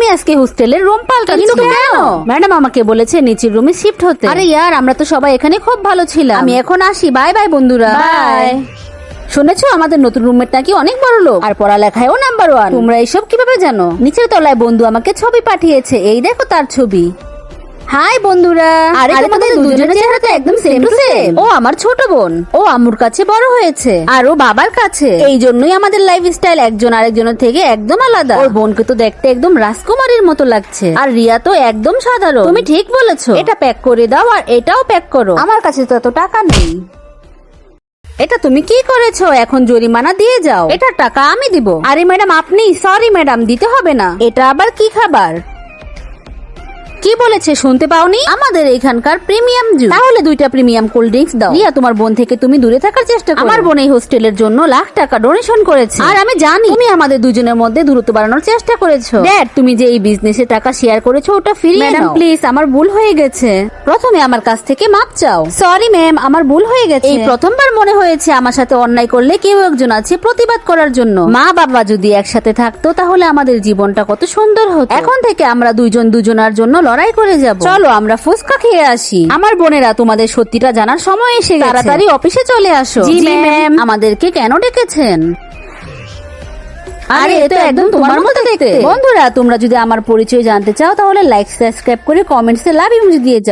আমি আজকে হোস্টেলের রুম পাল্টাচ্ছি। কিন্তু কেন? ম্যাডাম আমাকে বলেছে নিচের রুমে শিফট হতে। আরে ইয়ার, আমরা তো সবাই এখানে খুব ভালো ছিলাম। আমি এখন আসি, বাই বাই বন্ধুরা, বাই। শুনেছো আমাদের নতুন রুমমেট নাকি অনেক বড় লোক আর পড়ালেখায়ও নাম্বার 1। তোমরা এইসব কিভাবে জানো? নিচের তলায় বন্ধু আমাকে ছবি পাঠিয়েছে, এই দেখো তার ছবি। হাই বন্ধুরা। আরে তোমাদের দুজনের চেহারা তো একদম সেম টু সেম। ও আমার ছোট বোন, ও আম্মুর কাছে বড় হয়েছে আর ও বাবার কাছে। এই জন্যই আমাদের লাইফস্টাইল একজন আরেকজনের থেকে একদম আলাদা। ওর বোনকে তো দেখতে একদম রাজকুমারীর মতো লাগছে, আর রিয়া তো একদম সাধারণ। তুমি ঠিক বলেছো। এটা প্যাক করে দাও আর এটাও প্যাক করো। আমার কাছে তো এত টাকা নেই। এটা তুমি কি করেছো? এখন জরিমানা দিয়ে যাও। এটা টাকা আমি দিব। আরে ম্যাডাম আপনি, সরি ম্যাডাম, দিতে হবে না। এটা আবার কি খাবার? কি বলেছে শুনতে পাওনি? আমাদের এখানকার প্রিমিয়াম জুস। তাহলে 2টা প্রিমিয়াম কোল্ড ড্রিঙ্কস দাও। রিয়া তোমার বোন থেকে তুমি দূরে থাকার চেষ্টা করো। আমার বোন এই হোস্টেলের জন্য লাখ টাকা ডোনেশন করেছে, আর আমি জানি তুমি আমাদের দুজনের মধ্যে দূরত্ব বাড়ানোর চেষ্টা করেছো। ড্যাড, তুমি যে এই বিজনেসে টাকা শেয়ার করেছো ওটা ফিরিয়ে নাও। ম্যাডাম প্লিজ, আমার ভুল হয়ে গেছে। প্রথমে আমার কাছ থেকে মাপ চাও। সরি ম্যাম, আমার ভুল হয়ে গেছে। এই প্রথমবার মনে হয়েছে আমার সাথে অন্যায় করলে কেউ একজন আছে প্রতিবাদ করার জন্য। মা বাবা যদি একসাথে থাকতো তাহলে আমাদের জীবনটা কত সুন্দর হতো। এখন থেকে আমরা দুইজন দুজনার জন্য লড়াই করে যাব। চলো আমরা ফুচকা খেয়ে আসি। আমার বোনেরা, তোমাদের সত্যিটা জানার সময় এসে গেছে। তাড়াতাড়ি অফিসে চলে আসো। জি ম্যাম। আমাদেরকে কেন ডেকেছেন? আরে এ তো একদম তোমার মতো দেখতে। বন্ধুরা, তোমরা যদি আমার পরিচয় জানতে চাও তাহলে লাইক সাবস্ক্রাইব করে কমেন্টসে লাভ ইমোজি দিয়ে যাও।